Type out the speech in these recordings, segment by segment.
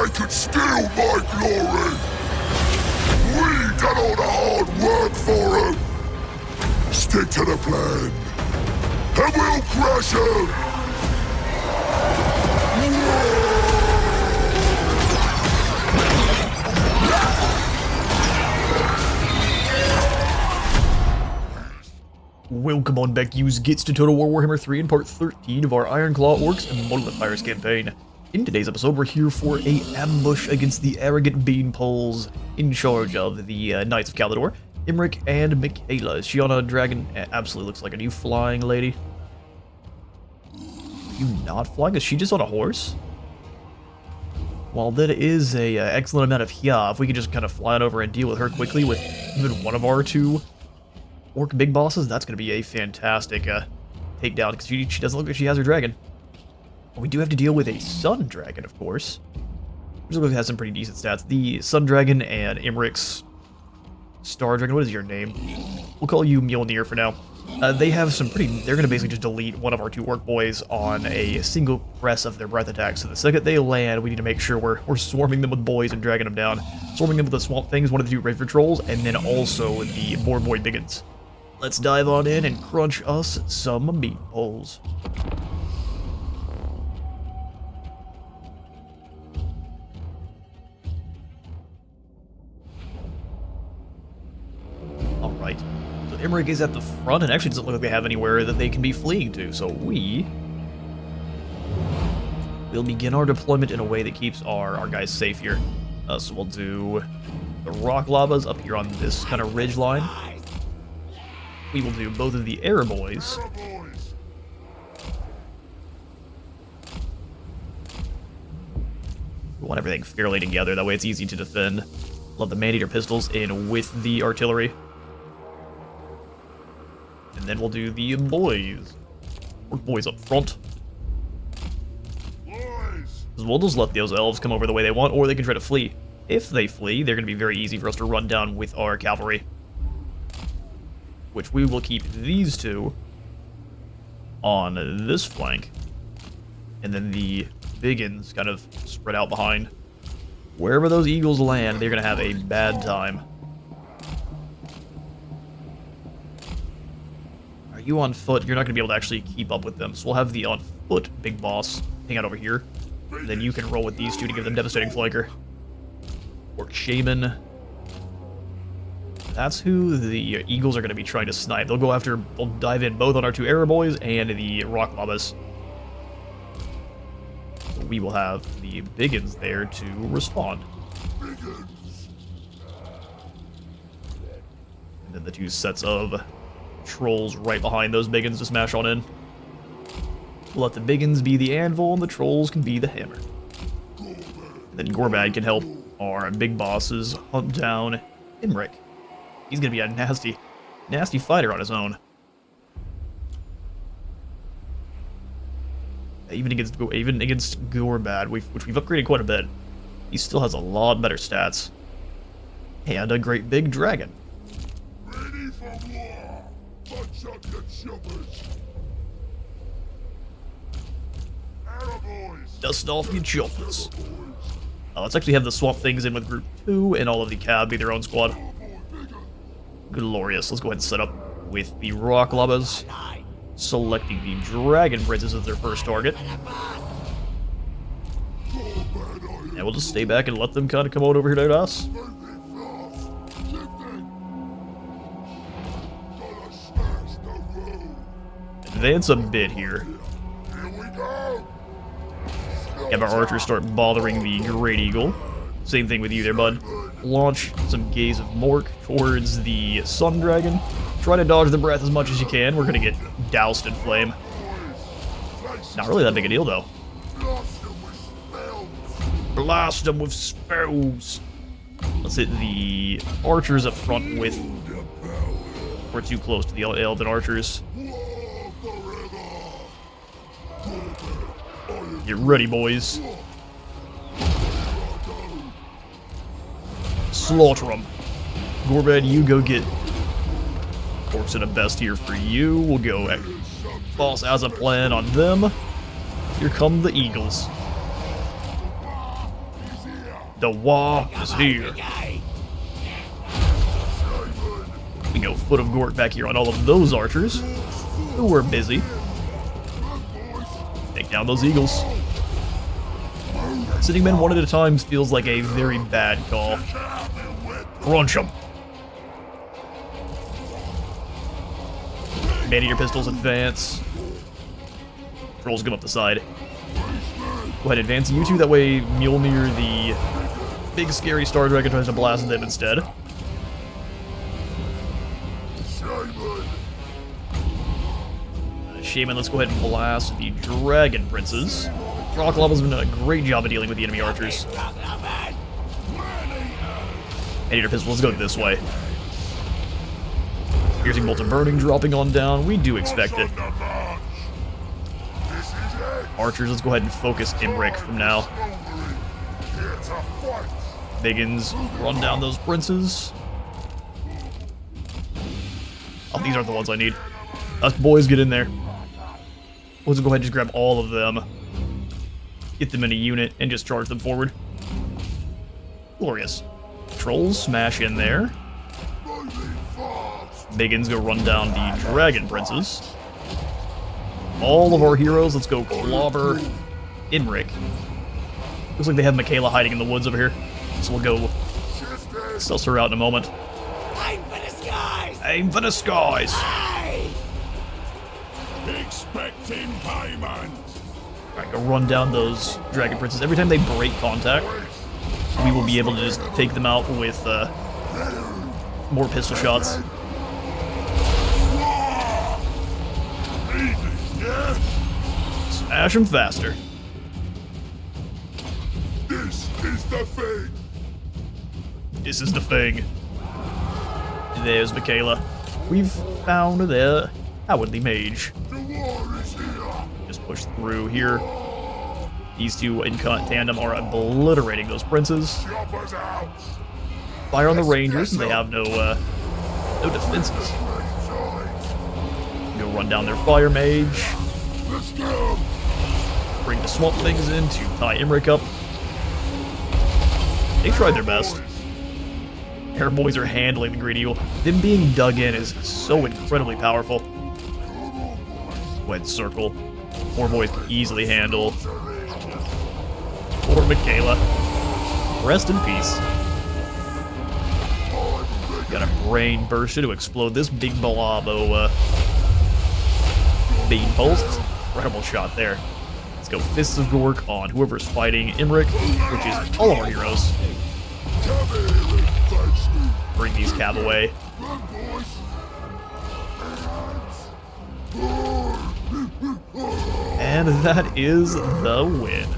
they could steal my glory. We done all the hard work for them. Stick to the plan, and we'll crush them. Welcome on back, yous gits, to Total War Warhammer 3 in part 13 of our Ironclaw Orcs and Immortal Pirates campaign. In today's episode, we're here for a ambush against the arrogant beanpoles in charge of the Knights of Calidor, Imric and Michaela. Is she on a dragon? Absolutely looks like a new flying lady. Are you not flying? Is she just on a horse? Well, that is a excellent amount of hya. If we could just kind of fly on over and deal with her quickly with even one of our two orc big bosses, that's going to be a fantastic takedown, because she doesn't look like she has her dragon. But we do have to deal with a sun dragon, of course. Which looks like it has some pretty decent stats. The sun dragon and Imric's star dragon, what is your name? We'll call you Mjolnir for now. They have some pretty, they're going to basically just delete one of our two orc boys on a single press of their breath attack. So the second they land, we need to make sure we're swarming them with boys and dragging them down. Swarming them with the swamp things, one of the two river trolls, and then also the boar boy biggins. Let's dive on in and crunch us some meatballs. Alright, so Imric is at the front, and actually doesn't look like they have anywhere that they can be fleeing to, so we will begin our deployment in a way that keeps our guys safe here. So we'll do the rock lavas up here on this kind of ridge line. We will do both of the air boys. We want everything fairly together, that way it's easy to defend. Love the man-eater pistols in with the artillery. And then we'll do the boys. Orc boys up front. We'll just let those elves come over the way they want, or they can try to flee. If they flee, they're going to be very easy for us to run down with our cavalry. Which we will keep these two on this flank, and then the biggins kind of spread out behind. Wherever those eagles land, they're going to have a bad time. Are you on foot? You're not going to be able to actually keep up with them, so we'll have the on foot big boss hang out over here. And then you can roll with these two to give them devastating flanker. Orc shaman. That's who the eagles are going to be trying to snipe. They'll dive in both on our two arrow boys and the rock lavas. So we will have the biggins there to respond. And then the two sets of trolls right behind those biggins to smash on in. We'll let the biggins be the anvil and the trolls can be the hammer. And then Gorbad can help our big bosses hunt down Imric. He's gonna be a nasty fighter on his own. Even against Gorbad, which we've upgraded quite a bit, he still has a lot better stats. And a great big dragon. Ready for war. Punch up your choppers. Arrow boys. Dust off your choppers. Let's actually have the swamp things in with group 2 and all of the cab be their own squad. Glorious. Let's go ahead and set up with the rock lavas, selecting the dragon princes as their first target. And we'll just stay back and let them kind of come on over here to us. Advance a bit here. Have our archers start bothering the Great Eagle. Same thing with you there, bud. Launch some Gaze of Mork towards the Sun Dragon. Try to dodge the breath as much as you can. We're gonna get doused in flame. Not really that big a deal, though. Blast them with spells. Let's hit the archers up front with... We're too close to the elven archers. Get ready, boys. Slaughter them. Gorbad, you go get orcs in a best here for you. We'll go boss as a plan on them. Here come the eagles. The war is here. We go Foot of Gork back here on all of those archers who were busy. Take down those eagles. Sitting men one at a time feels like a very bad call. Crunch them. Maneater pistols advance. Trolls come up the side. Go ahead, advance you two. That way, Mjolnir, the big scary Star Dragon, tries to blast them instead. Shaman, let's go ahead and blast the Dragon Princes. Ironclaw has been doing a great job of dealing with the enemy archers. Maneater pistol, let's go this way. Piercing bolt of burning dropping on down. We do expect it. Archers, let's go ahead and focus Imric from now. Biggins, run down those princes. Oh, these aren't the ones I need. Us boys, get in there. Let's go ahead and just grab all of them. Get them in a unit and just charge them forward. Glorious. Trolls, smash in there. Biggins, go run down the Dragon Princes. All of our heroes, let's go clobber Imric. Looks like they have Michaela hiding in the woods over here. So we'll go suss her out in a moment. Aim for the skies! Aim for the skies! Expecting payment. Alright, go run down those Dragon Princes. Every time they break contact, we will be able to just take them out with more pistol shots. Smash them faster. This is the thing. This is the thing. There's Michaela. We've found their cowardly mage. The war is here. Just push through here. These two in tandem are obliterating those princes. Choppers out. Fire on the rangers. They have no defenses. Go run down their fire mage. Let's go. Bring the swamp things in to tie Imric up. They tried their best. Our boys are handling the Green Eagle. Them being dug in is so incredibly powerful. Go ahead, circle. Four boys can easily handle. Poor Michaela. Rest in peace. Got a brain bursted to explode this big blob of bean pulse. Incredible shot there. Let's go Fists of Gork on whoever's fighting Imric, which is all of our heroes. Bring these cav away. And that is the win.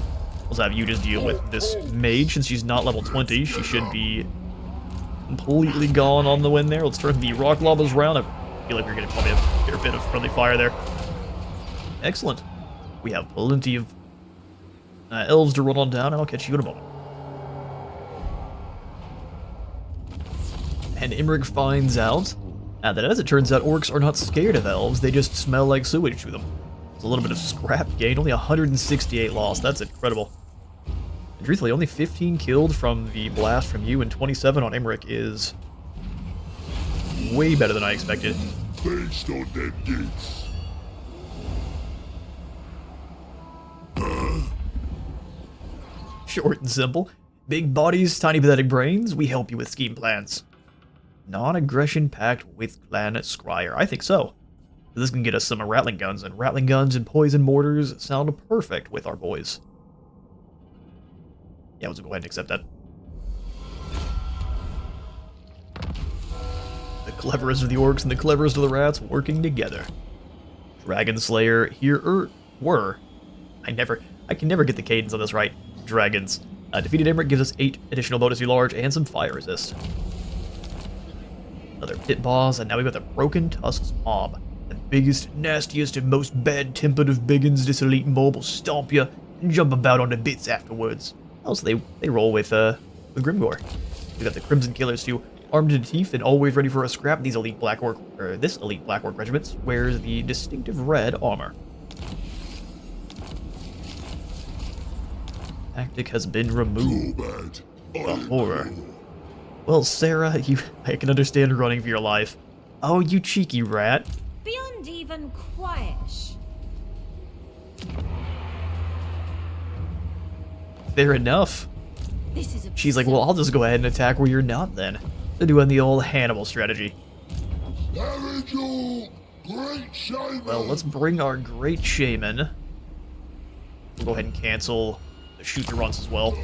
Let's have you just deal with this mage. Since she's not level 20, she should be completely gone on the win there. Let's turn the rock lobas around. I feel like we're going to probably get a bit of friendly fire there. Excellent. We have plenty of elves to run on down, and I'll catch you in a moment. And Imric finds out that as it turns out, orcs are not scared of elves, they just smell like sewage to them. It's a little bit of scrap gain, only 168 lost, that's incredible. And truthfully, only 15 killed from the blast from you and 27 on Imric is way better than I expected. Based on them gits. Short and simple. Big bodies, tiny pathetic brains, we help you with scheme plans. Non-aggression pact with Clan Scryer. I think so. This can get us some rattling guns, and rattling guns and poison mortars sound perfect with our boys. Yeah, let's go ahead and accept that. The cleverest of the orcs and the cleverest of the rats working together. Dragon Slayer here were. I can never get the cadence on this right. Dragons. Defeated Imric gives us 8 additional bonus to large and some fire resist. Another pit boss, and now we've got the Broken Tusks mob. The biggest, nastiest, and most bad-tempered of biggins. This elite mob will stomp you and jump about onto bits afterwards. Also, they roll with Grimgore. We got the Crimson Killers too, armed to the teeth and always ready for a scrap. These elite Black Orc, or this elite Black Orc regiment wears the distinctive red armor. Tactic has been removed. Gorbad, The horror. Well, Sarah, I can understand running for your life. Oh, you cheeky rat. Beyond even quietish. Fair enough. This is She's like, well, I'll just go ahead and attack where you're not then. They're doing the old Hannibal strategy. Nigel, great shaman. Well, let's bring our great shaman. We'll go ahead and cancel the shoot the runs as well. Ways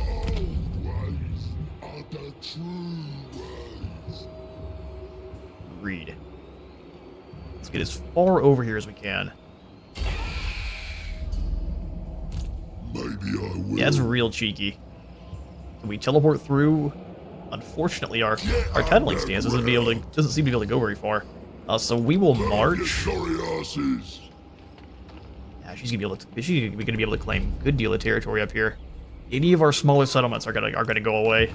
are the true ways. Read. Let's get as far over here as we can. Maybe I will. Yeah, that's real cheeky. Can we teleport through? Unfortunately, our tunneling stance doesn't seem to be able to go very far. So we will march. Sorry asses. Yeah, she's gonna be able to claim a good deal of territory up here. Any of our smaller settlements are gonna go away.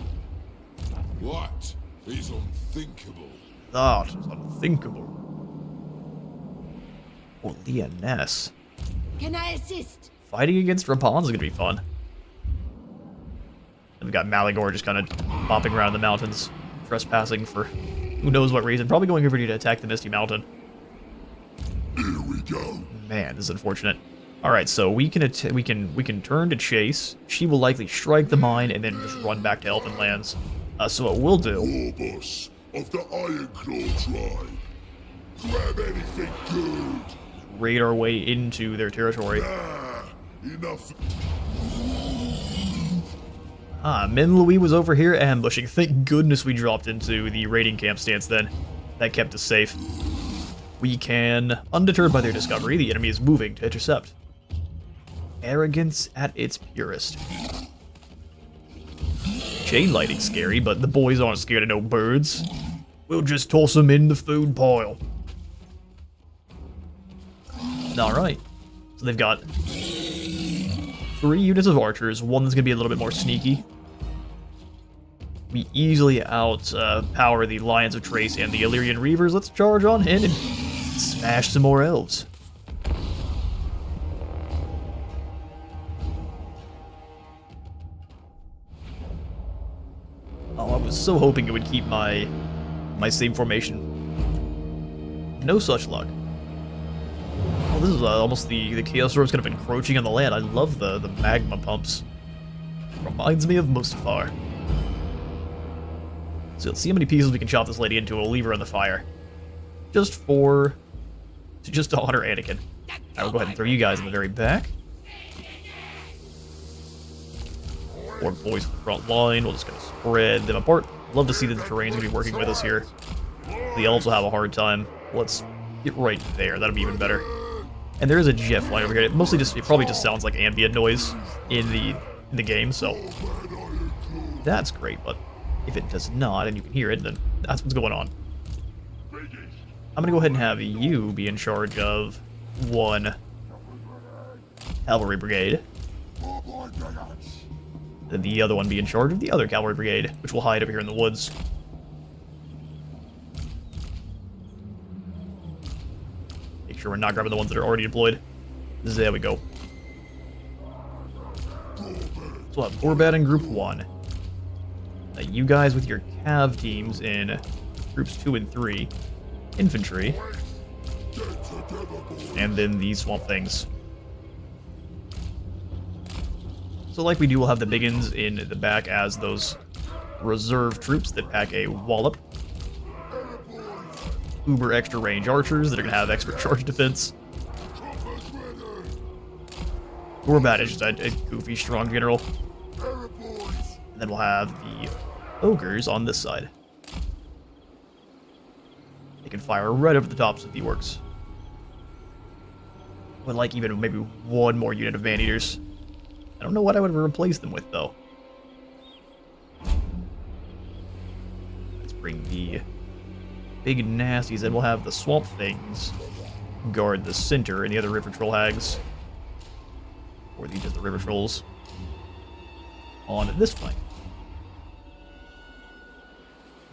What is unthinkable? That is unthinkable. Oh, Leoness. Can I assist? Fighting against Rapans is gonna be fun. And we've got Malagor just kind of bopping around the mountains, trespassing for who knows what reason. Probably going over here to attack the Misty Mountain. Here we go. Man, this is unfortunate. All right, so we can turn to chase. She will likely strike the mine and then just run back to Elven lands. So what we'll do? Warboss of the Ironclaw tribe. Grab anything good. Raid our way into their territory. Enough. Min Louis was over here ambushing. Thank goodness we dropped into the raiding camp stance then. That kept us safe. We can, undeterred by their discovery, the enemy is moving to intercept. Arrogance at its purest. Chain lighting's scary, but the boys aren't scared of no birds. We'll just toss them in the food pile. Alright. So they've got 3 units of archers, one that's going to be a little bit more sneaky. We easily power the Lions of Trace and the Illyrian Reavers. Let's charge on in and smash some more elves. Oh, I was so hoping it would keep my same formation. No such luck. Oh, this is almost the Chaos Storm's kind of encroaching on the land. I love the magma pumps. Reminds me of Mustafar. So let's see how many pieces we can chop this lady into. We'll leave her in the fire. Just to honor Anakin. I will go ahead and throw you guys in the very back. 4 boys in the front line. We'll just kind of spread them apart. Love to see that the terrain's going to be working with us here. The elves will have a hard time. Let's get right there. That'll be even better. And there is a GIF flying over here. It probably just sounds like ambient noise in the game, so that's great. But if it does not, and you can hear it, then that's what's going on. I'm gonna go ahead and have you be in charge of 1 cavalry brigade. Then the other one be in charge of the other cavalry brigade, which will hide over here in the woods. Make sure we're not grabbing the ones that are already deployed. There we go. So we'll have Gorbad in Group 1. You guys with your cav teams in Groups 2 and 3. Infantry. And then these Swamp Things. So like we do, we'll have the Biggins in the back as those reserve troops that pack a wallop. Uber extra range archers that are going to have expert charge defense. Gorbad is just a goofy, strong general. And then we'll have the ogres on this side. They can fire right over the tops of the orcs. Would like even maybe 1 more unit of man-eaters. I don't know what I would replace them with, though. Let's bring the big nasties, and we'll have the Swamp Things guard the center, and the other River Troll Hags, or just the River Trolls, on this flank.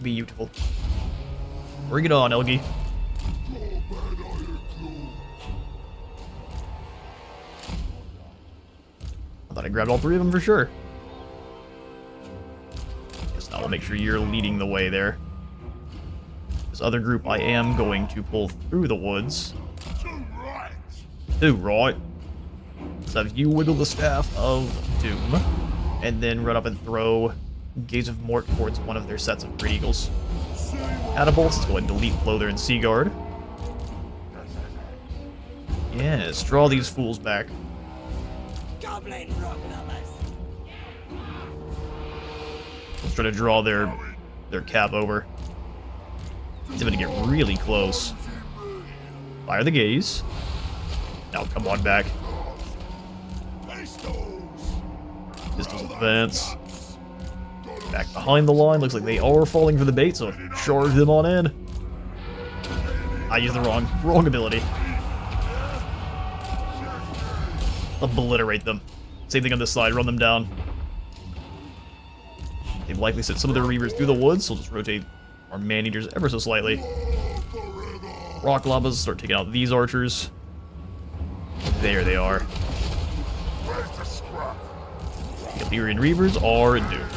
Beautiful. Bring it on, Elgi. I thought I grabbed all 3 of them for sure. I'll make sure you're leading the way there. This other group I am going to pull through the woods. To right. So if you wiggle the Staff of Doom, and then run up and throw Gaze of Mort towards one of their sets of Great Eagles. Catapults, let's go ahead and delete Clother and Sea Guard. Yes, draw these fools back. Goblin rock lovers. Let's try to draw their cav over. It's going to get really close. Fire the gaze. Now come on back. Pistols advance. Back behind the line. Looks like they are falling for the bait, so charge them on in. I used the wrong ability. Obliterate them. Same thing on this side. Run them down. They've likely sent some of their Reavers through the woods, so we'll just rotate our Man-Eaters ever so slightly. Rock Llamas start taking out these archers. There they are. The Illyrian Reavers are doomed.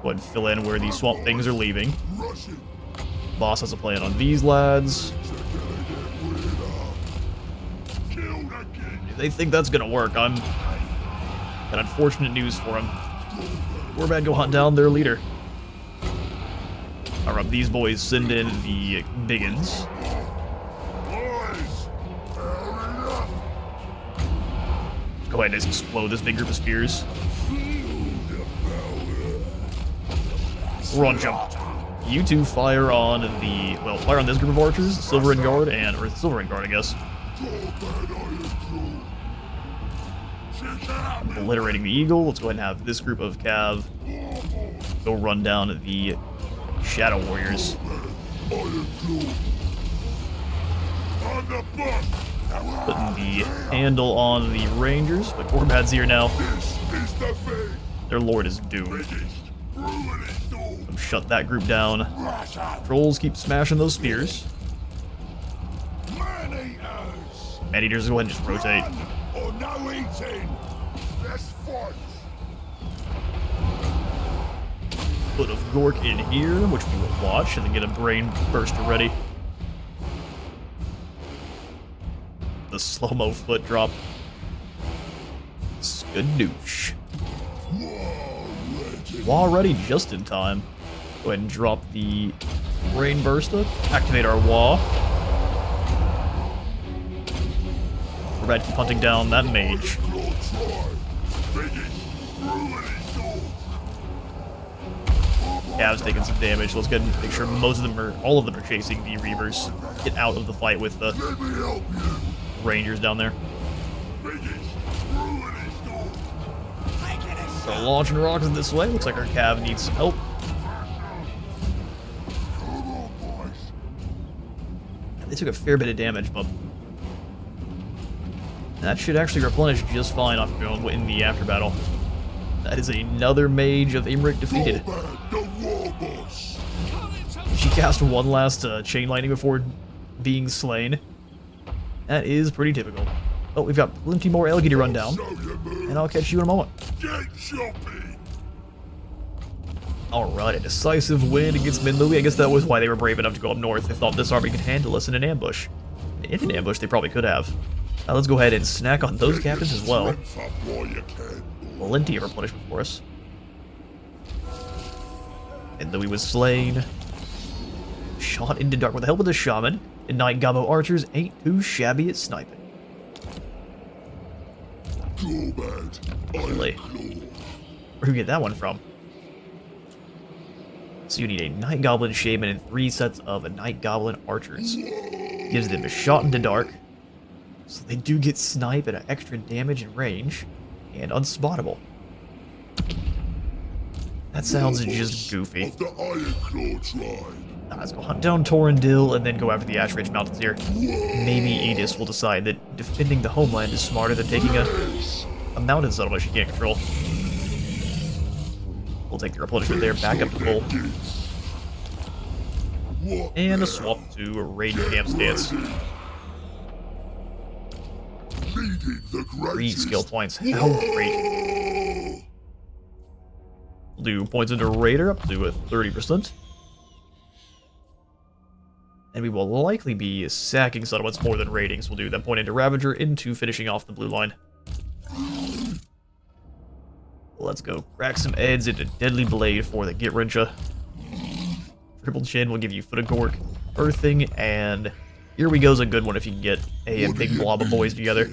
Go ahead and fill in where these swamp things are leaving. Boss has a plan on these lads. If they think that's gonna work, I'm got unfortunate news for them. Gorbad go hunt down their leader. Alright, these boys send in the biggins. Go ahead and just explode this big group of spears. Run jump. You two fire on the, well, fire on this group of archers, Silver and Guard, or Silver and Guard, I guess. Obliterating the eagle. Let's go ahead and have this group of cav go run down the Shadow Warriors. Putting the handle on the Rangers, but Gorbad's here now. Their lord is doomed. Shut that group down. Trolls keep smashing those spears. Man-Eaters go ahead and just rotate. Foot of Gork in here, which we will watch, and then get a brain burster ready. The slow-mo foot drop. Skadoosh. Wah ready just in time. Go ahead and drop the brain burster. Activate our Wah. We're about to keep hunting down that mage. Cav's taking some damage. Let's go ahead and make sure most of them are, all of them are chasing the Reavers. Get out of the fight with the Rangers down there. So launching rockets this way. Looks like our Cav needs some help. They took a fair bit of damage, but that should actually replenish just fine off going in the after battle. That is another mage of Imric defeated. She cast one last chain lightning before being slain. That is pretty typical. Oh, we've got plenty more Elgi to run down, and I'll catch you in a moment. Alright, a decisive win against Minlouis. I guess that was why they were brave enough to go up north. They thought this army could handle us in an ambush. In an ambush, they probably could have. Now let's go ahead and snack on those captains as well. Plenty of replenishment for us. And Louis was slain. Shot into dark with the help of the shaman. And Night Gobbo archers ain't too shabby at sniping. Really? Where'd you get that one from? So you need a Night Goblin Shaman and 3 sets of Night Goblin archers. Gives them a shot into dark. So they do get snipe at an extra damage and range. And unspottable. That sounds just goofy. Let's go hunt down Torrendil and then go after the Ash Ridge Mountains here. Maybe Edis will decide that defending the homeland is smarter than taking a mountain settlement she can't control. We'll take the replenishment there, back up to full. And a swap to a raid camp stance. 3 skill points. How great. do points into Raider up to 30%. And we will likely be sacking settlements more than raiding, so we'll do that point into Ravager into finishing off the blue line. Let's go. Crack some Eds into Deadly Blade for the Git Wrencha. Triple Chin will give you Foot of Gork, Earthing, and here we go's a good one if you can get a big blob of boys together.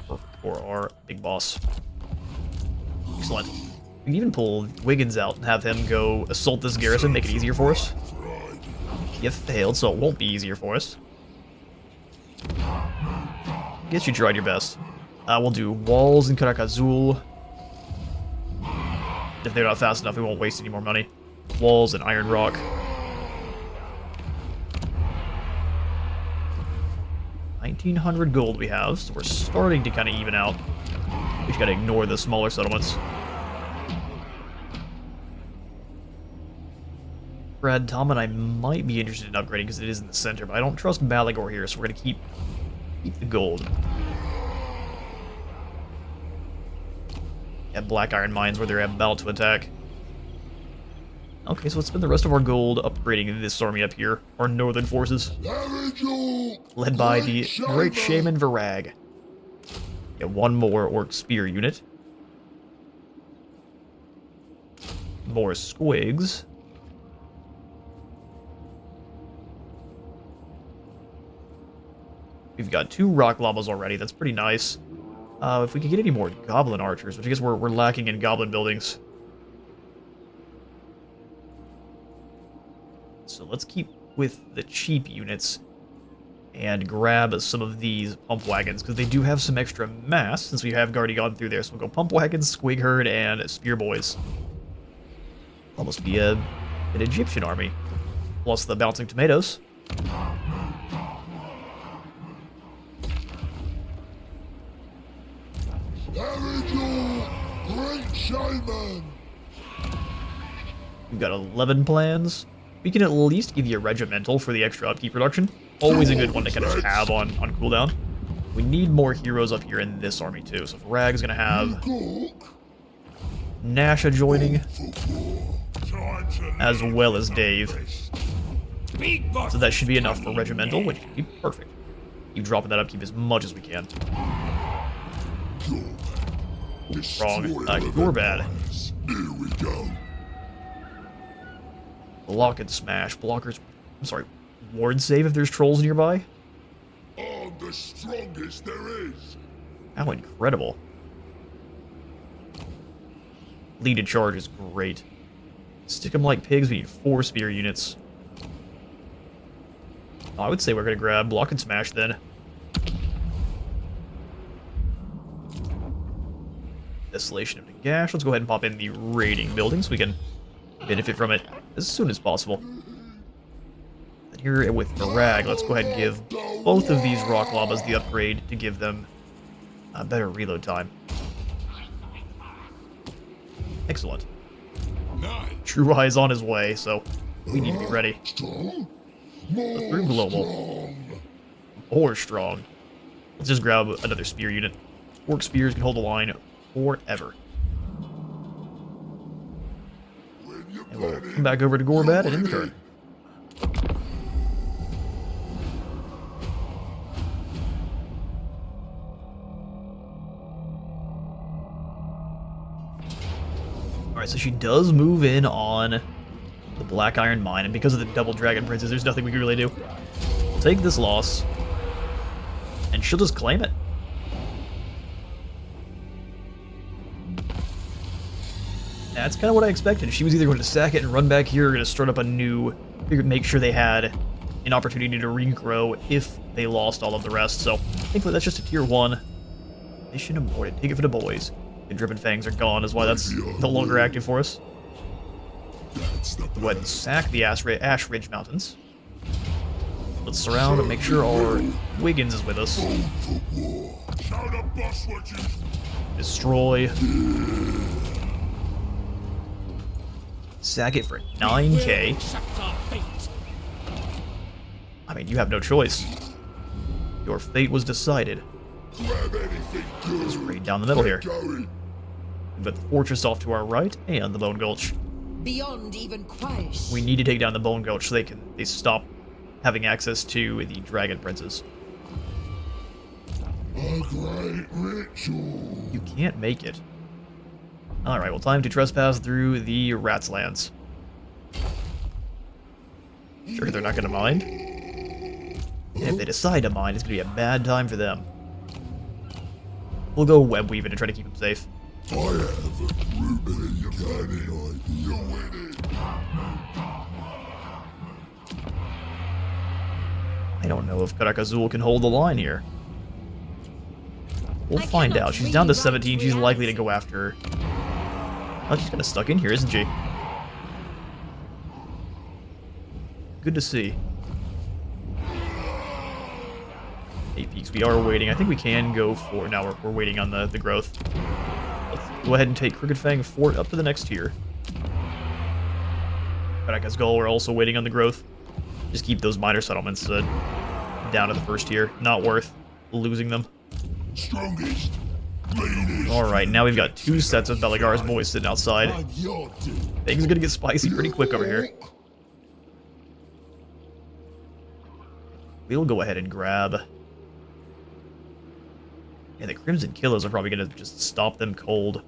Perfect for our big boss. Excellent. We can even pull Wiggins out and have him go assault this garrison, make it easier for us. You failed, so it won't be easier for us. Guess you tried your best. We'll do walls in Karakazul. If they're not fast enough, we won't waste any more money. Walls and Iron Rock. $1,900 gold we have, so we're starting to kind of even out. We just gotta ignore the smaller settlements. Brad, Tom, and I might be interested in upgrading because it is in the center, but I don't trust Balagor here, so we're gonna keep the gold. Yeah, Black Iron Mines where they're about to attack. Okay, so let's spend the rest of our gold upgrading this army up here, our northern forces. Led by the Great Shaman Varag. Get one more Orc Spear unit. More Squigs. We've got 2 Rock Llamas already, that's pretty nice. If we could get any more Goblin Archers, which I guess we're lacking in Goblin buildings. So let's keep with the cheap units and grab some of these Pump Wagons, because they do have some extra mass, since we have already gone through there. So we'll go Pump Wagons, Squig Herd, and Spear Boys. Almost be an Egyptian army. Plus the Bouncing Tomatoes. We've got 11 plans. We can at least give you a regimental for the extra upkeep production. Always a good one to kind of have on cooldown. We need more heroes up here in this army too. So Rag's gonna have Nasha joining, as well as Dave. So that should be enough for regimental, which would be perfect. Keep dropping that upkeep as much as we can. Wrong. Gorbad. Here we go. Block and smash. Blockers. I'm sorry. Ward save if there's trolls nearby. I'm the strongest there is. How incredible. Lead to charge is great. Stick them like pigs. We need 4 spear units. I would say we're going to grab block and smash then. Desolation of the Gash. Let's go ahead and pop in the raiding building so we can benefit from it as soon as possible. And here with the Rag, let's go ahead and give both of these Rock Llamas the upgrade to give them a better reload time. Excellent. True Eye is on his way, so we need to be ready. The 3 global. Or strong. Let's just grab another spear unit. Orc spears can hold the line forever. And we'll come back over to Gorbad and end the turn. Alright, so she does move in on the Black Iron Mine, and because of the double Dragon Princes, there's nothing we can really do. We'll take this loss, and she'll just claim it. That's kind of what I expected. She was either going to sack it and run back here, or going to start up a new, make sure they had an opportunity to regrow if they lost all of the rest. So, thankfully that's just a tier 1. Mission aborted. Take it for the boys. The Dripping Fangs are gone, is why that's no longer active for us. Go ahead and sack the Ash Ridge Mountains. Let's surround and make sure our Wiggins is with us. Destroy. Sack it for 9k. I mean, you have no choice. Your fate was decided. Grab anything good. Let's raid down the middle here. Get going. We've got the fortress off to our right and the Bone Gulch. Beyond even Quaish. We need to take down the Bone Gulch so they stop having access to the Dragon Princes. A great ritual. You can't make it. Alright, well, time to trespass through the Rats' lands. Sure, they're not gonna mind. And if they decide to mind, it's gonna be a bad time for them. We'll go web weaving and try to keep them safe. I have a really canny idea. Winning. I don't know if Karakazul can hold the line here. We'll I find cannot out. She's down to rewrite 17. She's likely to reality. go after... Oh, she's kind of stuck in here, isn't she? Good to see. 8 peaks. We are waiting. I think we can go for... Now we're waiting on the growth. Let's go ahead and take Crooked Fang Fort up to the next tier. Karaka's Gull, we're also waiting on the growth. Just keep those minor settlements down to the first tier. Not worth losing them. Strongest. Leanest. Alright, now we've got 2 sets of Belagar's boys sitting outside. Things are gonna get spicy pretty quick over here. We'll go ahead and grab... Yeah, the Crimson Killers are probably gonna just stop them cold.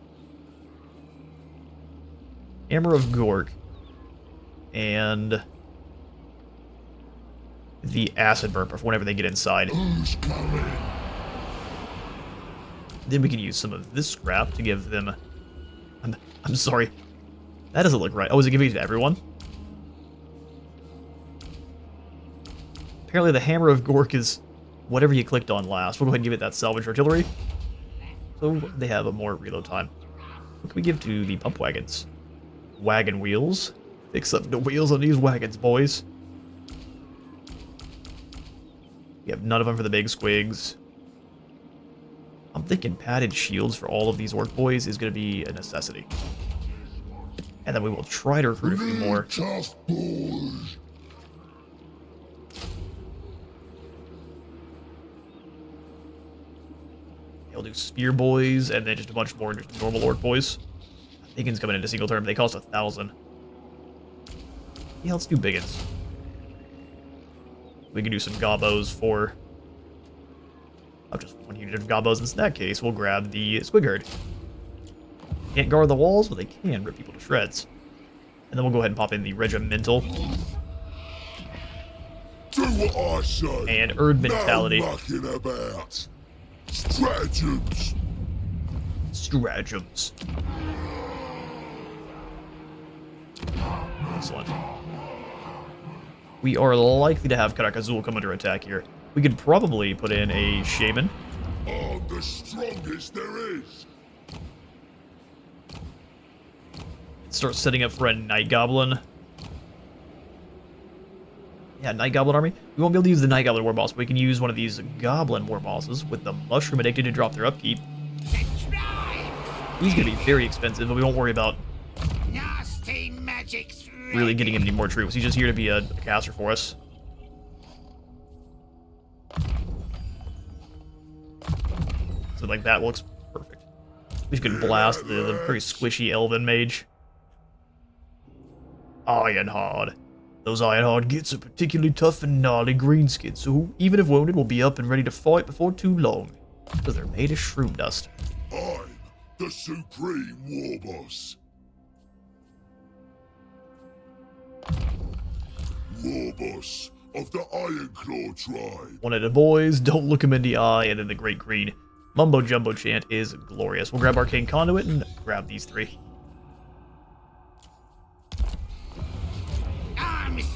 Hammer of Gork. And... the Acid Burper for whenever they get inside. Who's coming? Then we can use some of this scrap to give them... I'm sorry. That doesn't look right. Oh, is it giving it to everyone? Apparently the Hammer of Gork is whatever you clicked on last. We'll go ahead and give it that Salvage Artillery. So they have a more reload time. What can we give to the Pump Wagons? Wagon Wheels. Fix up the wheels on these wagons, boys. We have none of them for the big squigs. I'm thinking padded shields for all of these orc boys is going to be a necessity. And then we will try to recruit a few more. Tough boys. He'll do spear boys and then just a bunch more just normal orc boys. Biggins coming into single term. They cost 1,000. Yeah, let's do Biggins. We can do some Gobos for... Oh, just 1 unit of Gobos. In that case, we'll grab the Squig Herd. Can't guard the walls, but they can rip people to shreds. And then we'll go ahead and pop in the Regimental. Do what I say. And Erd Mentality. No mucking about. Stratagems. Stratagems. Excellent. We are likely to have Karakazul come under attack here. We could probably put in a Shaman. I'm the strongest there is. Start setting up for a Night Goblin. Yeah, Night Goblin army. We won't be able to use the Night Goblin War Boss, but we can use one of these Goblin War Bosses with the Mushroom Addicted to drop their upkeep. He's going to be very expensive, but we won't worry about Nasty magic's really getting any more troops. He's just here to be a caster for us. So like that looks perfect. We can blast the very squishy Elven Mage. Ironhard. Those Ironhard gets are particularly tough and gnarly greenskins, so even if wounded, will be up and ready to fight before too long. Because they're made of shroom dust. I'm the supreme war boss. War boss of the Ironclaw tribe. One of the boys, don't look him in the eye, and then the Great Green. Mumbo Jumbo chant is glorious. We'll grab Arcane Conduit and grab these 3.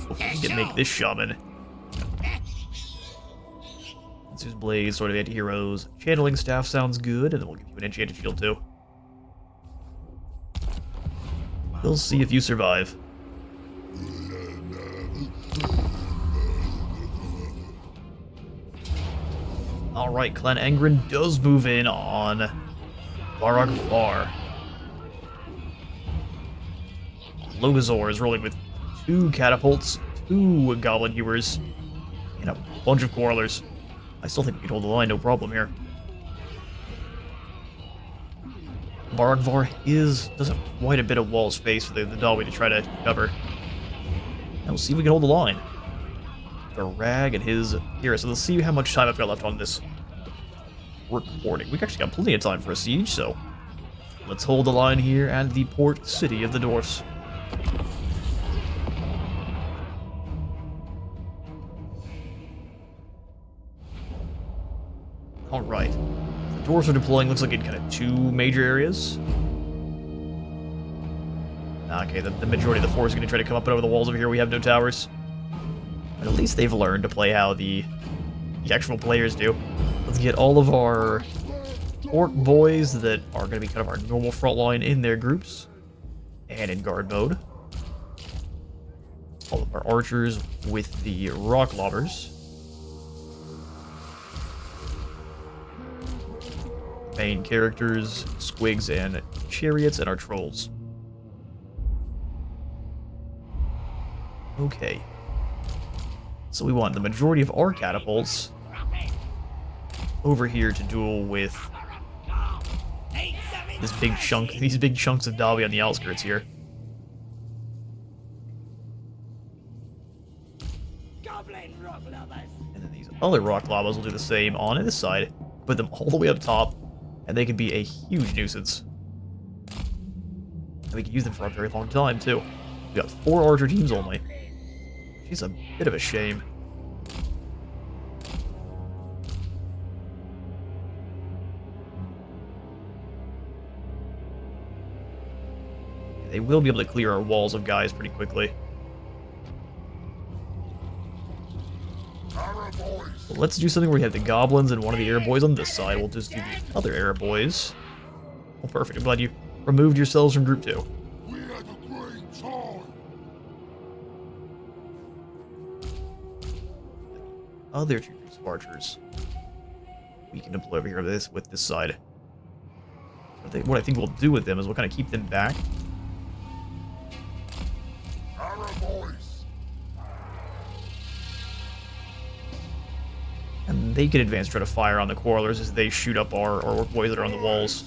Hopefully we can make this Shaman. Zeus Blaze, Sword of Anti-Heroes. Channeling Staff sounds good, and then we'll give you an Enchanted Shield too. We'll see if you survive. Alright, Clan Angren does move in on Barak Var. Logazor is rolling with 2 catapults, 2 Goblin Hewers, and a bunch of Quarrelers. I still think we can hold the line, no problem here. Baragvar does quite a bit of wall space for the Dalby to try to cover. And we'll see if we can hold the line. The Rag and his here. So let's see how much time I've got left on this recording. We've actually got plenty of time for a siege, so let's hold the line here at the port city of the Dwarfs. Alright. The Dwarfs are deploying, looks like in kind of two major areas. Okay, the majority of the force is going to try to come up and over the walls over here. We have no towers. But at least they've learned to play how the actual players do. Let's get all of our orc boys that are going to be kind of our normal front line in their groups. And in guard mode. All of our archers with the rock lobbers. Main characters, squigs and chariots, and our trolls. Okay. So we want the majority of our catapults over here to duel with these big chunks of Dalby on the outskirts here. And then these other rock llamas will do the same on this side. Put them all the way up top, and they can be a huge nuisance. And we can use them for a very long time, too. We've got 4 archer teams only. Which is a bit of a shame. They will be able to clear our walls of guys pretty quickly. But let's do something where we have the goblins and one of the air boys on this side. We'll just do the other air boys. Oh, perfect. I'm glad you removed yourselves from group 2. We had a great time. Other 2 groups of archers we can deploy over here with this side. What I think we'll do with them is we'll kind of keep them back. And they can advance, try to fire on the quarrelers as they shoot up our orc boys that are on the walls.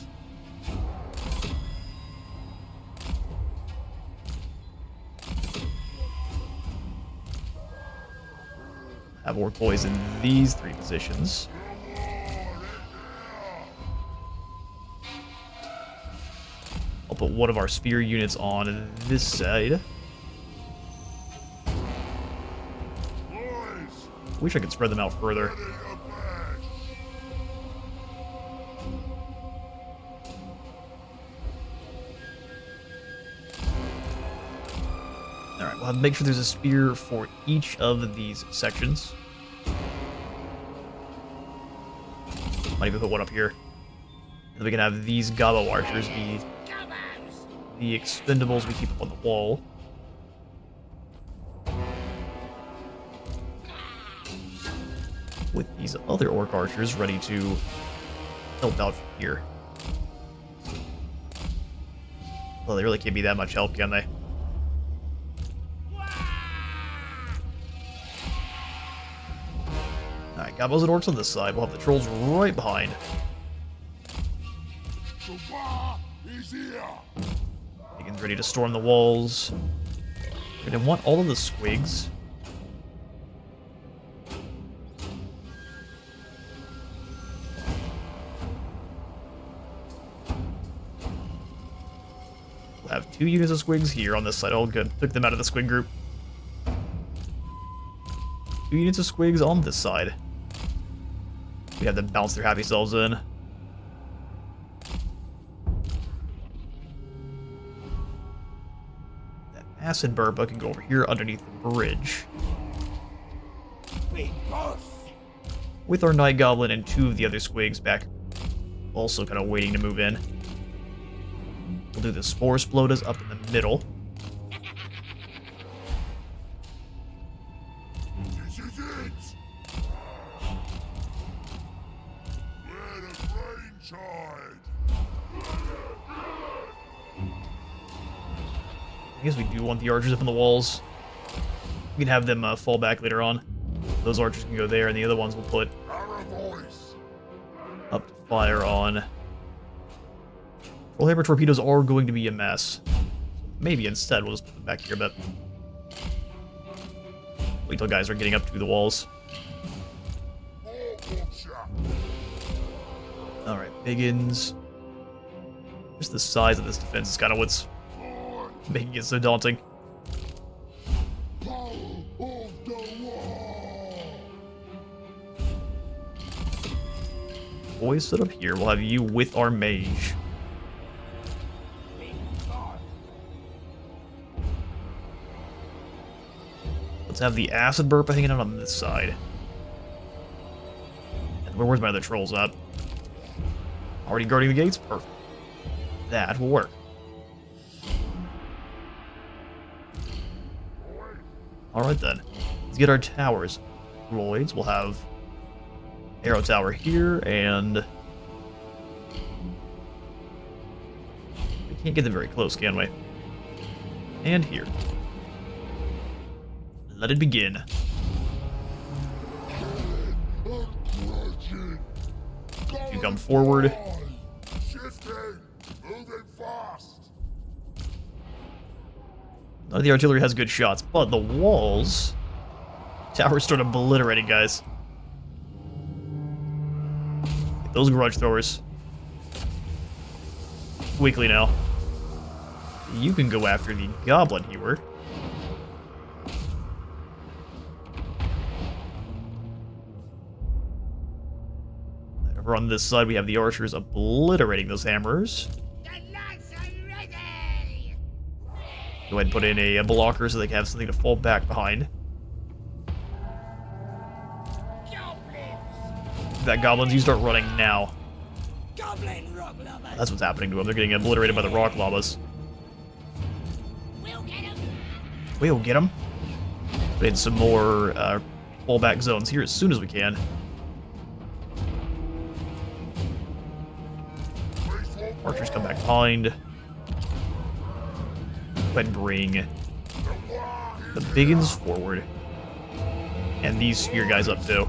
Have orc boys in these 3 positions. I'll put one of our spear units on this side. Wish I could spread them out further. Alright, we'll have to make sure there's a spear for each of these sections. Might even put one up here. And then we can have these gobbo archers be the expendables we keep up on the wall. With these other orc archers ready to help out from here. Well, they really can't be that much help, can they? Alright, gobbos and orcs on this side. We'll have the trolls right behind. Deacon's ready to storm the walls. We're gonna want all of the squigs. Have 2 units of squigs here on this side. Oh, good. Took them out of the squig group. 2 units of squigs on this side. We have them bounce their happy selves in. That acid burpa can go over here underneath the bridge. With our night goblin and 2 of the other squigs back, also kind of waiting to move in. We'll do the spore splodas up in the middle. This is it. We're the brainchild. I guess we do want the archers up on the walls. We can have them fall back later on. Those archers can go there, and the other ones we'll put up to fire on Warhammer torpedoes are going to be a mess. Maybe instead we'll just put them back here a bit. Wait till guys are getting up to the walls. Alright, Biggins. Just the size of this defense is kind of what's making it so daunting. Boys, sit up here. We'll have you with our mage. Let's have the acid burp hanging out on this side. And where's my other trolls at? Already guarding the gates? Perfect. That will work. Alright then. Let's get our towers. Droids. We'll have Arrow Tower here, and we can't get them very close, can we? And here. Let it begin. You come forward. None of the artillery has good shots, but the walls... Towers start obliterating, guys. Those grudge throwers. Quickly now. You can go after the goblin here. Over on this side, we have the archers obliterating those hammers. The knights are ready! Go ahead and put in a blocker so they can have something to fall back behind. If that goblins, you start running now. Goblin rock lovers! That's what's happening to them. They're getting obliterated by the rock llamas. We'll get him! We'll get them. Put in some more fallback zones here as soon as we can. Archers come back behind. Go ahead and bring the biggins forward. And these spear guys up too.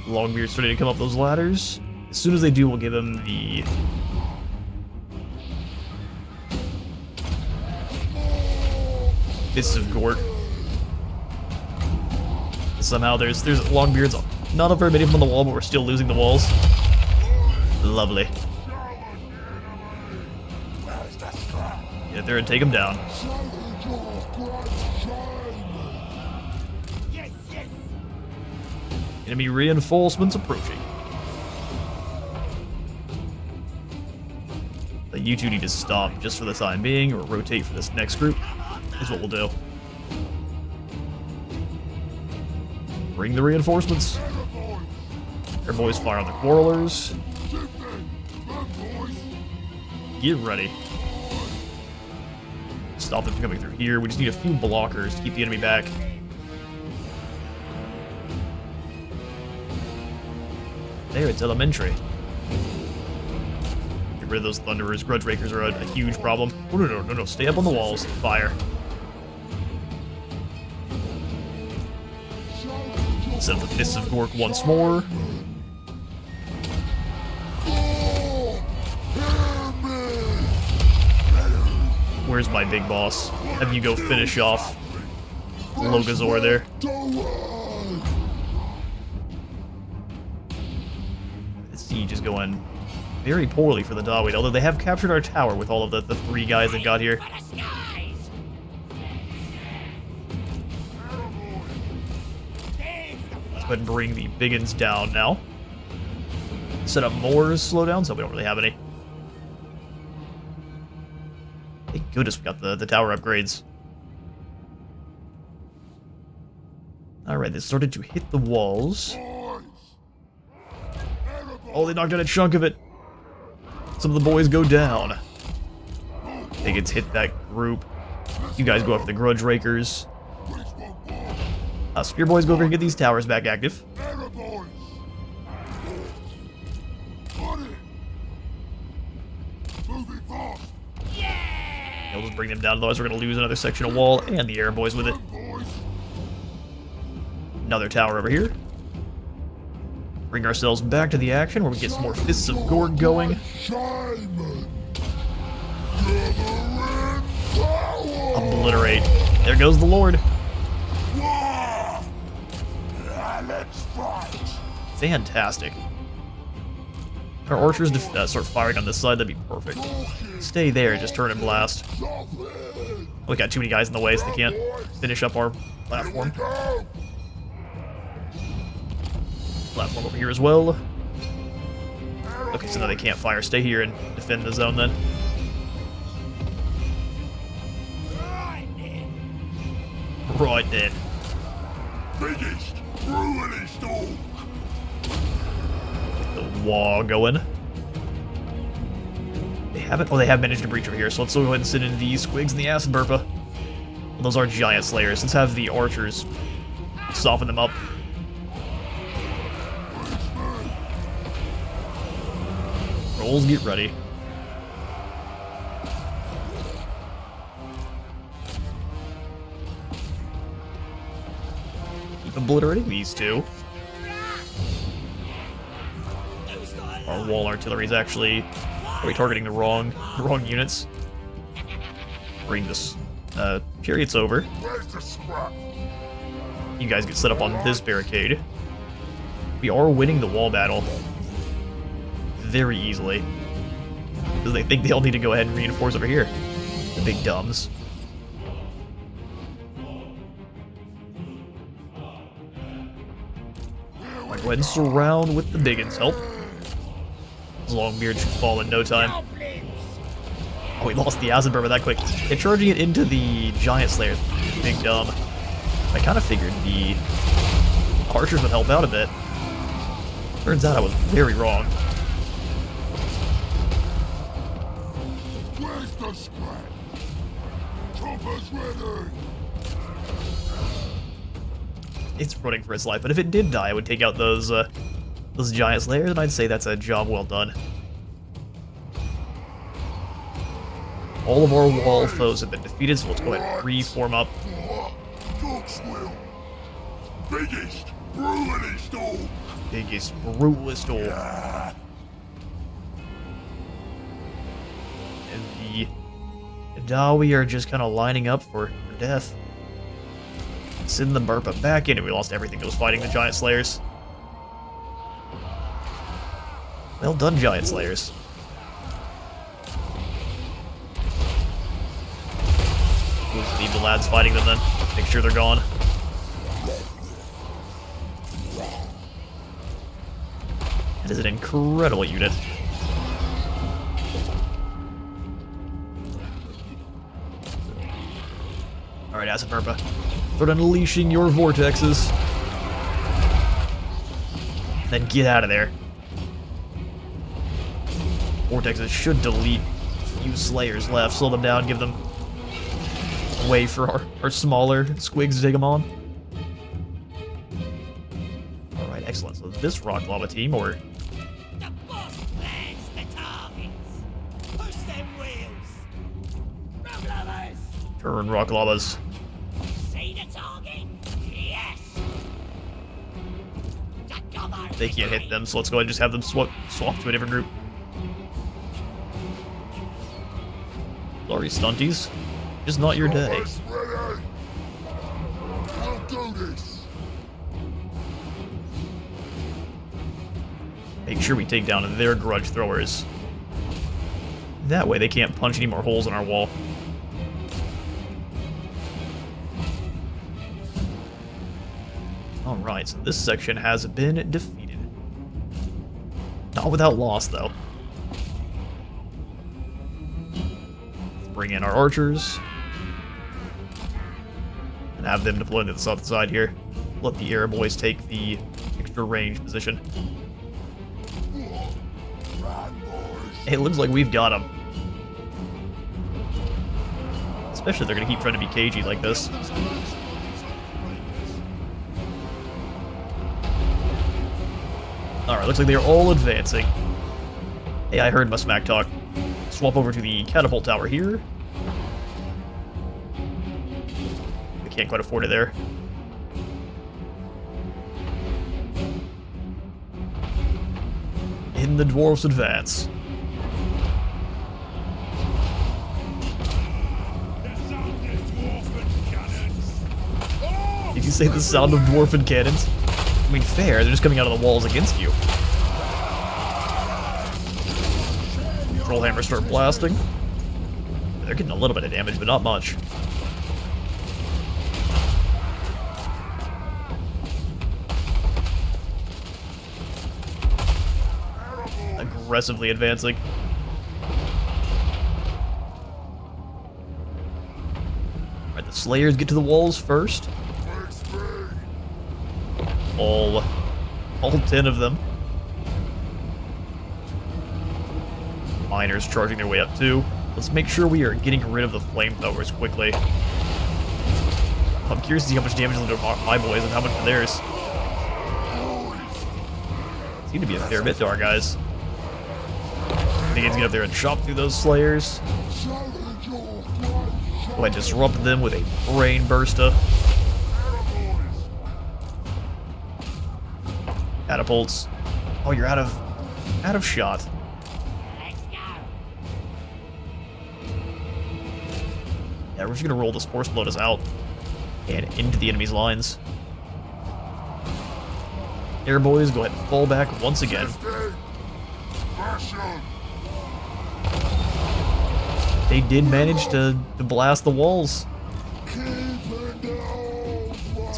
Longbeard's starting to come up those ladders. As soon as they do, we'll give them the... Fists of Gork. Somehow there's Longbeards. Not very many of them on the wall, but we're still losing the walls. Lovely. Get there and take them down. Enemy reinforcements approaching. But you two need to stop just for the time being, or rotate for this next group, is what we'll do. Bring the reinforcements. Our boys fire on the quarrelers. Get ready. Stop them from coming through here. We just need a few blockers to keep the enemy back. There, it's elementary. Get rid of those thunderers. Grudge rakers are a huge problem. Oh, no. Stay up on the walls. Fire. Set up the Fists of Gork once more. Where's my big boss? Have you go finish off Logazor there. The siege is going very poorly for the Dawid, although they have captured our tower with all of the three guys that got here. Let's go ahead and bring the biggins down now. Set up more slowdowns, so we don't really have any. Thank goodness we got the tower upgrades. Alright, they started to hit the walls. Oh, they knocked out a chunk of it. Some of the boys go down. Biggins hit that group. You guys go after the grudge rakers. Spear boys go over and get these towers back active. We'll just bring them down, otherwise we're going to lose another section of wall, and the air boys with it. Another tower over here. Bring ourselves back to the action where we get some more Fists of Gorg going. Simon, gathering power. Obliterate. There goes the Lord. Let's fight. Fantastic. Our archers start firing on this side, that'd be perfect. Stay there, just turn and blast. We got too many guys in the way, so they can't finish up our platform. Platform over here as well. Okay, so now they can't fire. Stay here and defend the zone then. Right then. Biggest brewery store. The wall going. They haven't. Oh, they have managed to breach over here. So let's go ahead and send in the squigs and the acid burpa. Well, those are giant slayers. Let's have the archers soften them up. Rolls, get ready. Keep obliterating these two. Our wall artillery is actually targeting the wrong units. Bring this chariots over. Where's the scrap? You guys get set up on this barricade. We are winning the wall battle very easily. Because they think they all need to go ahead and reinforce over here. The big dumbs. Go ahead and surround with the biggins. Help. Longbeard should fall in no time. Oh, we lost the acid burba that quick. They're charging it into the giant slayer. Big dumb. I kind of figured the archers would help out a bit. Turns out I was very wrong. Where's the scrap? Chopper's ready. It's running for its life, but if it did die, it would take out those giant slayers, and I'd say that's a job well done. All of our wall foes have been defeated, so let's go ahead and reform up. Dog's-will. Biggest brewery store. Biggest, brutalist door. Yeah. And the Dawi are just kind of lining up for death. Send the burpa back in, and we lost everything that was fighting the giant slayers. Well done, giant slayers. We'll just leave the lads fighting them then. Make sure they're gone. That is an incredible unit. Alright, Acid Burpa. Start unleashing your vortexes. Then get out of there. Vortexes should delete a few slayers left, slow them down, give them a way for our smaller squigs to take them on. Alright, excellent. So this rock lava team, or... The boss plans the targets. Push them wheels. Rock lovers. turn rock lavas. See the target? Yes. They can't hit them, so let's go ahead and just have them swap to a different group. Sorry, stunties. Just not your day. Ready. I'll do this. Make sure we take down their grudge throwers. That way they can't punch any more holes in our wall. Alright, so this section has been defeated. Not without loss, though. Let's bring in our archers. And have them deploy to the south side here. Let the air boys take the extra range position. Hey, it looks like we've got them. Especially if they're going to keep trying to be cagey like this. Alright, looks like they're all advancing. Hey, I heard my smack talk. Swap over to the catapult tower here. We can't quite afford it there. and the dwarves advance. Did you say the sound of dwarven cannons? I mean, fair, they're just coming out of the walls against you. Troll hammers start blasting. They're getting a little bit of damage, but not much. Aggressively advancing. Alright, the Slayers get to the walls first. All 10 of them. Miners charging their way up too. Let's make sure we are getting rid of the flamethrowers quickly. I'm curious to see how much damage they'll do to my boys and how much to theirs. Seem to be a fair bit to our guys. Minions get up there and chop through those Slayers. Go ahead, disrupt them with a brain burster. Catapults. Oh, you're out of shot. Let's go. Yeah, we're just gonna roll this force lotus out and into the enemy's lines. Air boys, go ahead and fall back once again. They did manage to blast the walls.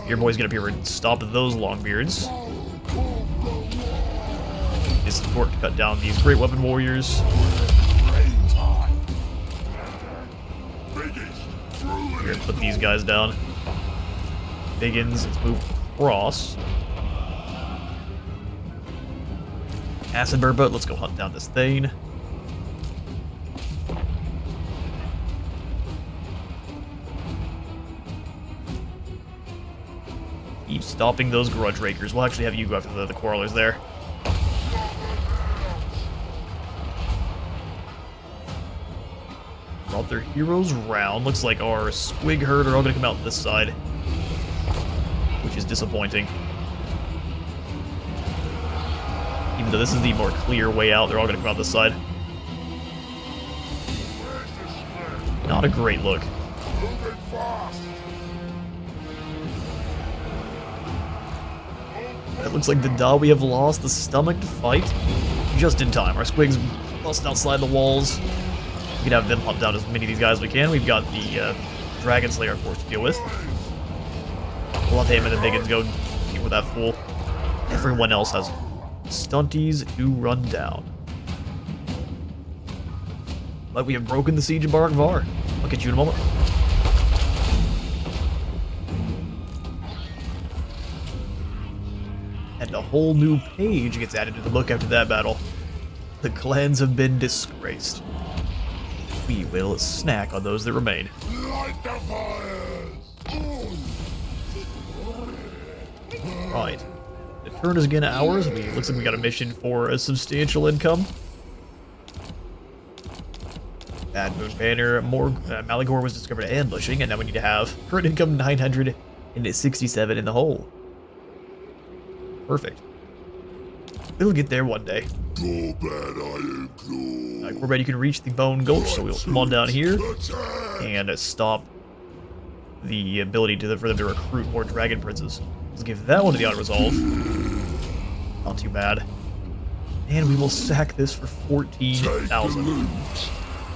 Air boys get up here and stop those longbeards. This support to cut down these great weapon warriors. Here, put these guys down. Biggins, let's move across. Acid Burpa, let's go hunt down this Thane. Keep stopping those Grudge Rakers. We'll actually have you go after the Quarrelers there. Brought their heroes round. Looks like our Squig Herd are all going to come out this side, which is disappointing. Even though this is the more clear way out, they're all going to come out this side. Not a great look. It looks like the Dawi have lost the stomach to fight just in time. Our Squigs bust outside the walls. We can have them hunt down as many of these guys as we can. We've got the Dragon Slayer, of course, to deal with. We'll have him and the Biggins go deal with that fool. Everyone else has stunties to run down. But we have broken the siege of Barak Var. I'll get you in a moment. And a whole new page gets added to the book after that battle. The clans have been disgraced. We will snack on those that remain. Right. The turn is again ours. Looks like we got a mission for a substantial income. Bad Moon Banner. More Malagor was discovered ambushing, and now we need to have current income 967 in the hole. Perfect. It'll get there one day. Gorbad Ironclaw. Gorbad, you can reach the Bone Gulch, so we'll come on down here and stop the ability for them to recruit more Dragon Princes. Let's give that one to the auto-resolve. Not too bad. And we will sack this for 14,000.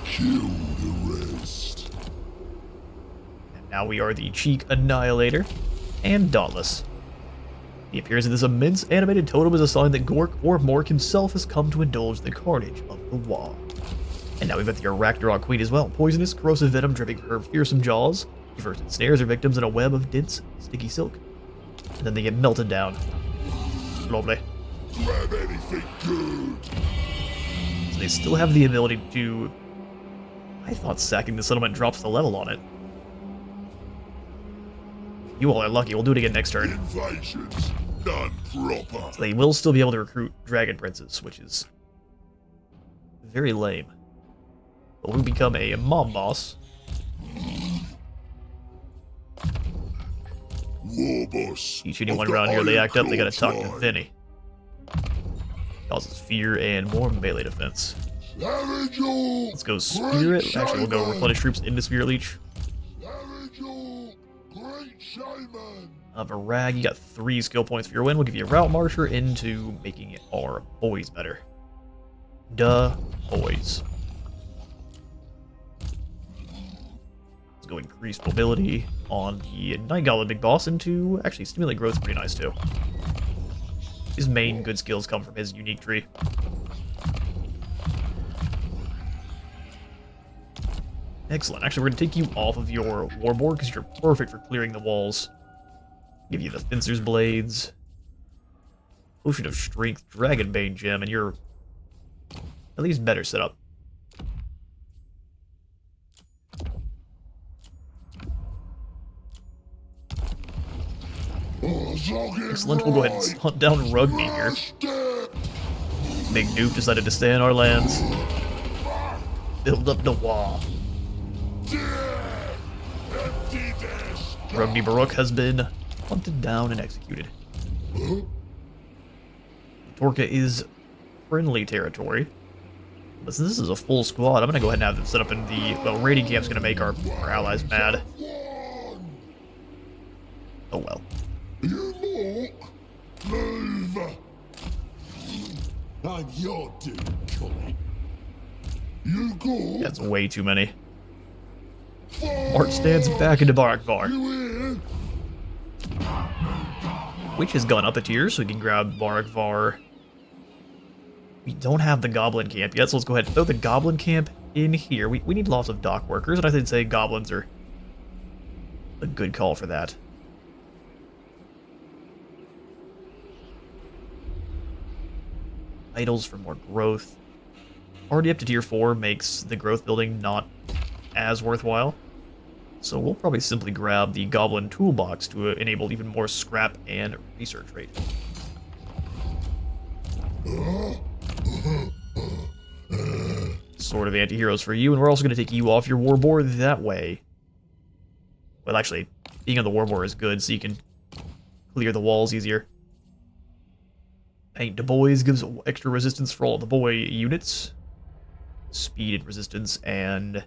Kill the rest. And now we are the Cheek Annihilator and Dauntless. The appearance of this immense animated totem is a sign that Gork or Mork himself has come to indulge the carnage of the Wall. And now we've got the Arachnarok Queen as well. Poisonous, corrosive venom dripping from her fearsome jaws. She first ensnares her victims in a web of dense, sticky silk. And then they get melted down. Lovely. Grab anything good. So they still have the ability to... I thought sacking the settlement drops the level on it. You all are lucky. We'll do it again next turn. Invasions done proper. So they will still be able to recruit Dragon Princes, which is very lame. But we become a mom boss. War boss. Each anyone around here they act up, they gotta talk to Vinny. Causes fear and more melee defense. Lavagel, Let's go Spirit. Actually, we'll go replenish troops into Spirit Leech. Lavagel, Great Shaman. Varag, you got 3 skill points for your win. We'll give you a Route Marcher into making our boys better. Duh, boys. Let's go increase mobility on the Night Goblin Big Boss into... Actually, Stimulate Growth is pretty nice, too. His main good skills come from his unique tree. Excellent. Actually, we're going to take you off of your Warboard because you're perfect for clearing the walls. Give you the Fencer's Blades, Potion of Strength, Dragonbane Gem, and you're at least better set up. Excellent. We'll go ahead and hunt down Rugby here. Big Doof decided to stay in our lands. Build up the wall. Rugby Baruch has been hunted down and executed. Torka is friendly territory. But since this is a full squad, I'm going to go ahead and have them set up in the... Well, raiding camp's going to make our allies mad. Oh well. You move. I'm your dude, coming. You go. That's way too many. Art stands back into Barakvar. Which has gone up a tier, so we can grab Barakvar. We don't have the Goblin Camp yet, so let's go ahead and throw the Goblin Camp in here. We need lots of dock workers, and I think say Goblins are a good call for that. Idols for more growth. Already up to tier 4 makes the growth building not as worthwhile. So we'll probably simply grab the Goblin Toolbox to enable even more scrap and research rate. Sword of Anti-Heroes for you, and we're also going to take you off your Warboard that way. Well, actually, being on the Warboard is good, so you can clear the walls easier. Paint the Boys gives extra resistance for all the boy units. Speed and resistance, and... yeah,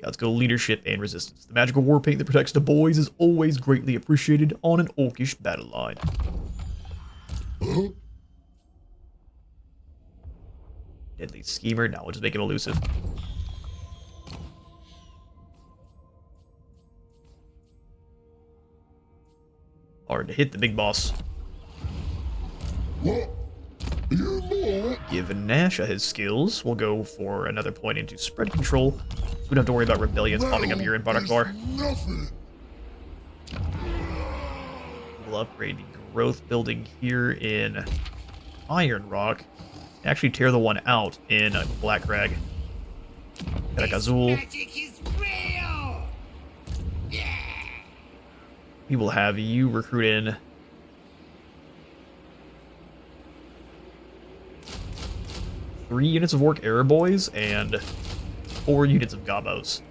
let's go leadership and resistance. The magical war paint that protects the boys is always greatly appreciated on an orcish battle line. Deadly Schemer, now we'll just make him elusive. Hard to hit the big boss. Give Nasha his skills. We'll go for another point into spread control. We don't have to worry about rebellions popping up here in Barakvar. We'll upgrade the growth building here in Iron Rock. Actually tear the one out in Black Crag. Got a Gazul. Magic is real. Yeah. We will have you recruit in 3 units of Orc Error Boys and 4 units of Gobos.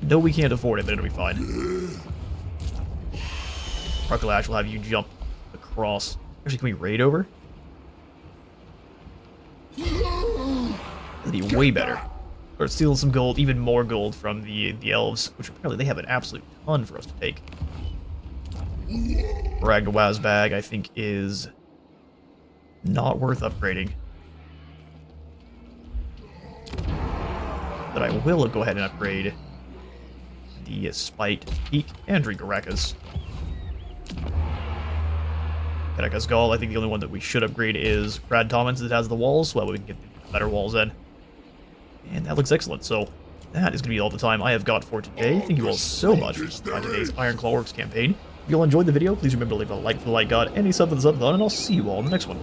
No, we can't afford it, but it'll be fine. Arcalash will have you jump across. Actually, can we raid over? That'd be way better. Or steal some gold, even more gold from the Elves, which apparently they have an absolute ton for us to take. Ragdawaz bag, I think, is not worth upgrading. But I will go ahead and upgrade the Spiked Peak and Drinkaraka's. Karaka's Gall, I think the only one that we should upgrade is Brad Tommins that has the walls, so that way we can get better walls in. And that looks excellent, so that is going to be all the time I have got for today. Thank you all so much for watching today's Ironclaw Orcs campaign. If you all enjoyed the video, please remember to leave a like for the like god and a sub for the sub god, and I'll see you all in the next one.